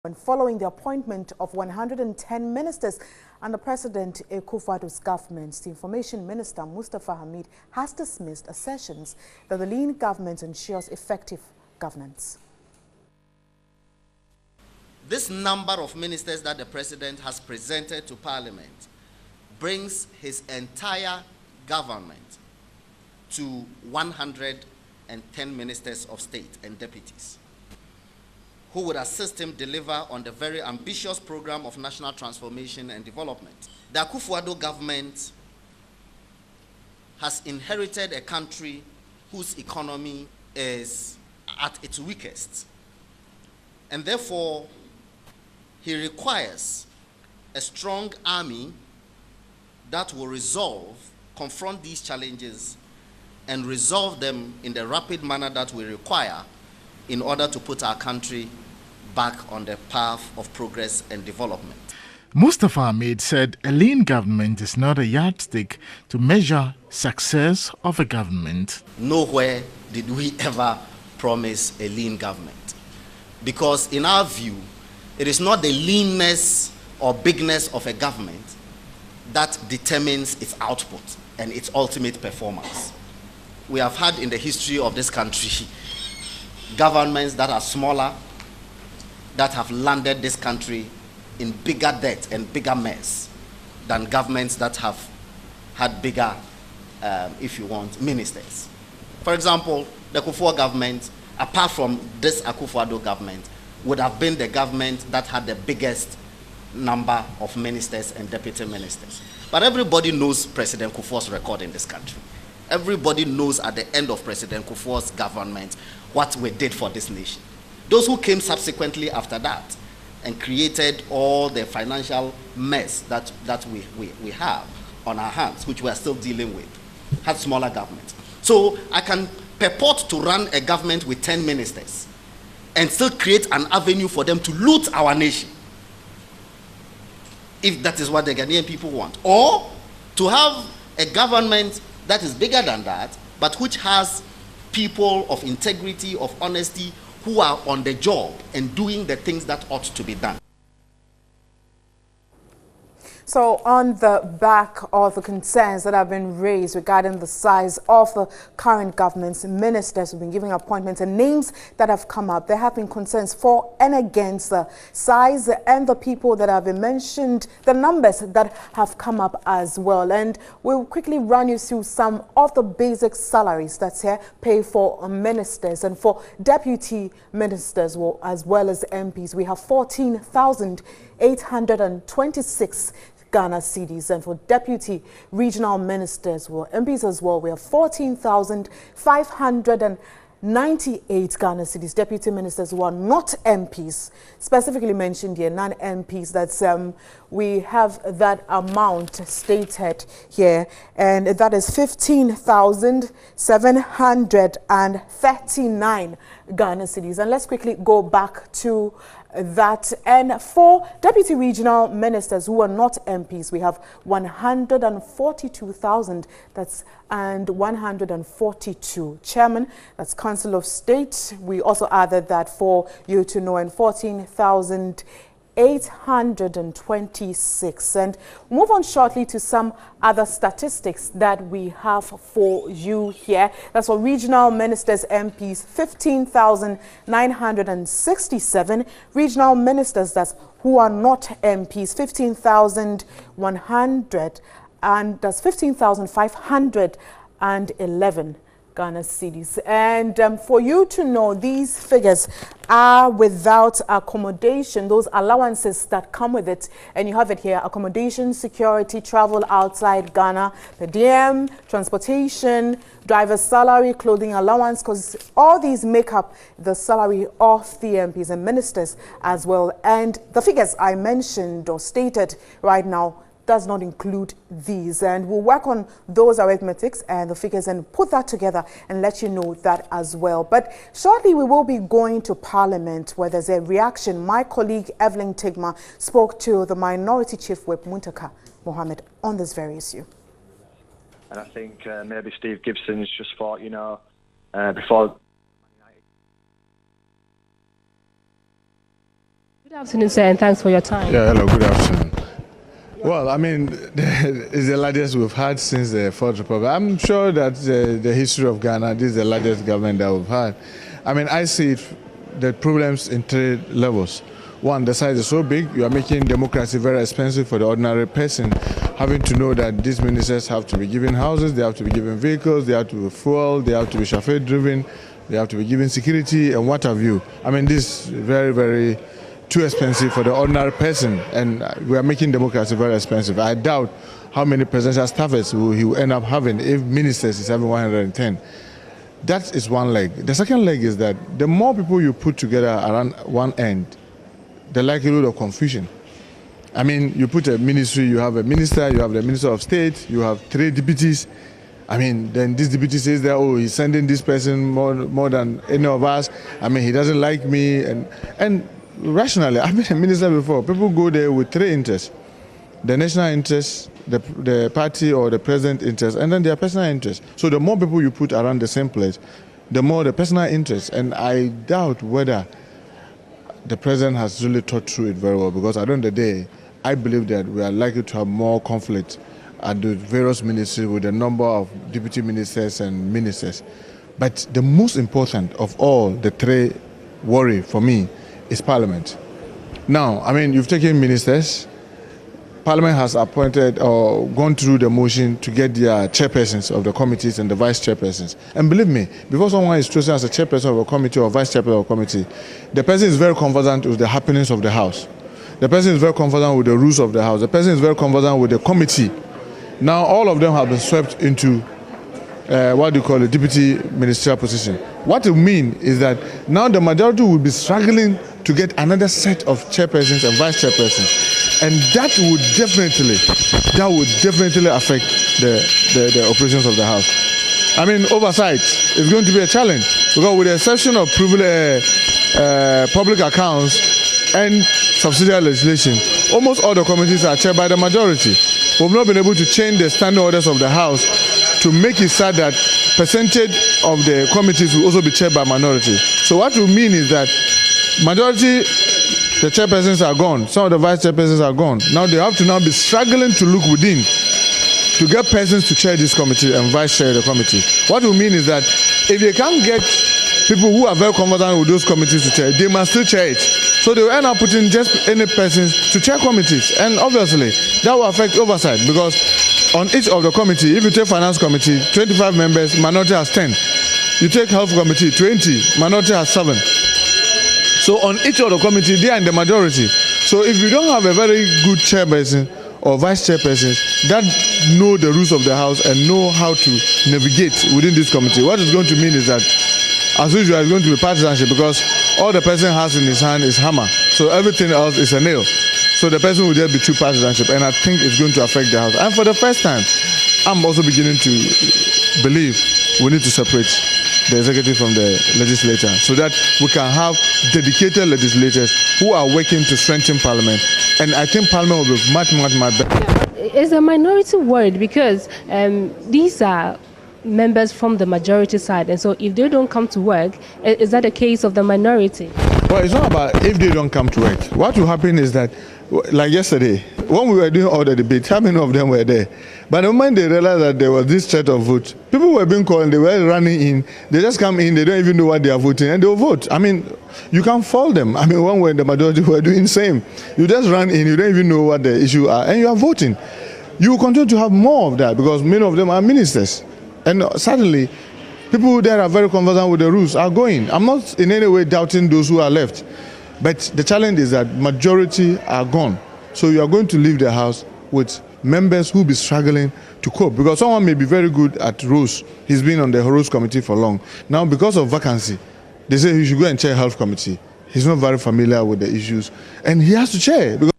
And following the appointment of 110 ministers under President Akufo-Addo's government, the Information Minister Mustafa Hamid has dismissed assertions that the lean government ensures effective governance. This number of ministers that the President has presented to Parliament brings his entire government to 110 ministers of state and deputies, who would assist him deliver on the very ambitious program of national transformation and development. The Akufo-Addo government has inherited a country whose economy is at its weakest. And therefore, he requires a strong army that will confront these challenges and resolve them in the rapid manner that we require in order to put our country back on the path of progress and development. Mustafa Hamid said a lean government is not a yardstick to measure success of a government. Nowhere did we ever promise a lean government, because in our view, it is not the leanness or bigness of a government that determines its output and its ultimate performance. We have had in the history of this country governments that are smaller, that have landed this country in bigger debt and bigger mess than governments that have had bigger, if you want, ministers. For example, the Akufo government, apart from this Akufo-Addo government, would have been the government that had the biggest number of ministers and deputy ministers. But everybody knows President Kufuor's record in this country. Everybody knows at the end of President Kufuor's government what we did for this nation. Those who came subsequently after that and created all the financial mess that we have on our hands, which we are still dealing with, had smaller governments. So I can purport to run a government with 10 ministers and still create an avenue for them to loot our nation, if that is what the Ghanaian people want. Or to have a government that is bigger than that, but which has people of integrity, of honesty, who are on the job and doing the things that ought to be done. So on the back of the concerns that have been raised regarding the size of the current government's ministers who've been giving appointments and names that have come up, there have been concerns for and against the size and the people that have been mentioned, the numbers that have come up as well. And we'll quickly run you through some of the basic salaries that's here pay for ministers and for deputy ministers, as well as MPs. We have 14,826 Ghana cedis, and for deputy regional ministers, MPs as well, we have 14,598 Ghana cedis. Deputy ministers who are not MPs, specifically mentioned here, non-MPs, that's we have that amount stated here, and that is 15,739 Ghana cedis. And let's quickly go back to that. And for deputy regional ministers who are not MPs, we have 142,000, and 142 chairman, that's Council of State. We also added that for you to know, and 14,826. And move on shortly to some other statistics that we have for you here. That's for regional ministers, MPs, 15,967. Regional ministers who are not MPs, 15,100, and that's 15,511 Ghana cedis. And for you to know, these figures are without accommodation, those allowances that come with it. And you have it here: accommodation, security, travel outside Ghana, per diem, transportation, driver's salary, clothing allowance, because all these make up the salary of the MPs and ministers as well. And the figures I mentioned or stated right now does not include these, and we'll work on those arithmetics and the figures and put that together and let you know that as well. But shortly we will be going to Parliament, where there's a reaction. My colleague Evelyn Tigma spoke to the Minority Chief Whip Muntaka Mohammed on this very issue. And I think maybe Steve Gibson's just thought, before Good afternoon, sir, and thanks for your time. Yeah, hello, good afternoon. Well, I mean, it's the largest we've had since the Fourth Republic. I'm sure that the history of Ghana, this is the largest government that we've had. I mean, I see the problems in 3 levels. One, the size is so big, you are making democracy very expensive for the ordinary person, having to know that these ministers have to be given houses, they have to be given vehicles, they have to be fuel, they have to be chauffeur-driven, they have to be given security, and what have you. I mean, this is very, very too expensive for the ordinary person, and we are making democracy very expensive. I doubt how many presidential staffers he will end up having if ministers is having 110. That is one leg. The second leg is that the more people you put together around one end, the likelihood of confusion. I mean, you put a ministry, you have a minister, you have the minister of state, you have 3 deputies. I mean, then this deputy says that, oh, he's sending this person more than any of us. I mean, he doesn't like me. And rationally, I've been a minister before. People go there with 3 interests: the national interest, the party or the president interest, and then their personal interest. So the more people you put around the same place, the more the personal interest. And I doubt whether the president has really thought through it very well, because at the end of the day, I believe that we are likely to have more conflict at the various ministries with the number of deputy ministers and ministers. But the most important of all the 3 worry for me is Parliament. Now, I mean, you've taken ministers. Parliament has appointed or gone through the motion to get their chairpersons of the committees and the vice chairpersons. And believe me, before someone is chosen as a chairperson of a committee or vice chairperson of a committee, the person is very conversant with the happenings of the House. The person is very conversant with the rules of the House. The person is very conversant with the committee. Now, all of them have been swept into what do you call a deputy ministerial position. What it means is that now the majority will be struggling to get another set of chairpersons and vice chairpersons. And that would definitely affect the operations of the House. I mean, oversight is going to be a challenge, because with the exception of public accounts and subsidiary legislation, almost all the committees are chaired by the majority. We've not been able to change the standing orders of the House to make it so that percentage of the committees will also be chaired by minority. So what it will mean is that majority, the chairpersons are gone, some of the vice chairpersons are gone. Now they have to now be struggling to look within to get persons to chair this committee and vice chair the committee. What it will mean is that if they can't get people who are very conversant with those committees to chair, they must still chair it. So they will end up putting just any persons to chair committees. And obviously, that will affect oversight, because on each of the committee, if you take finance committee, 25 members, minority has 10. You take health committee, 20, minority has 7. So on each of the committee, they are in the majority. So if you don't have a very good chairperson or vice chairpersons that know the rules of the House and know how to navigate within this committee, what it's going to mean is that, as usual, it's going to be partisanship, because all the person has in his hand is hammer. So everything else is a nail. So the person will just be true partisanship, and I think it's going to affect the House. And for the first time, I'm also beginning to believe we need to separate the executive from the legislature, so that we can have dedicated legislators who are working to strengthen Parliament. And I think Parliament will be much, much, much better. Yeah, it's a minority word, because these are members from the majority side, and so if they don't come to work, is that a case of the minority? Well, it's not about if they don't come to work. What will happen is that, like yesterday, when we were doing all the debates, how many of them were there? But the moment they realized that there was this threat of vote, people were being called, they were running in, they just come in, they don't even know what they are voting, and they'll vote. I mean, you can't fault them. I mean, when we're in the majority, we're doing the same. You just run in, you don't even know what the issue are, and you are voting. You will continue to have more of that, because many of them are ministers. And suddenly, people that are very conversant with the rules are going. I'm not in any way doubting those who are left. But the challenge is that majority are gone. So you are going to leave the House with members who will be struggling to cope. Because someone may be very good at rules. He's been on the rules committee for long. Now, because of vacancy, they say he should go and chair health committee. He's not very familiar with the issues. And he has to chair. Because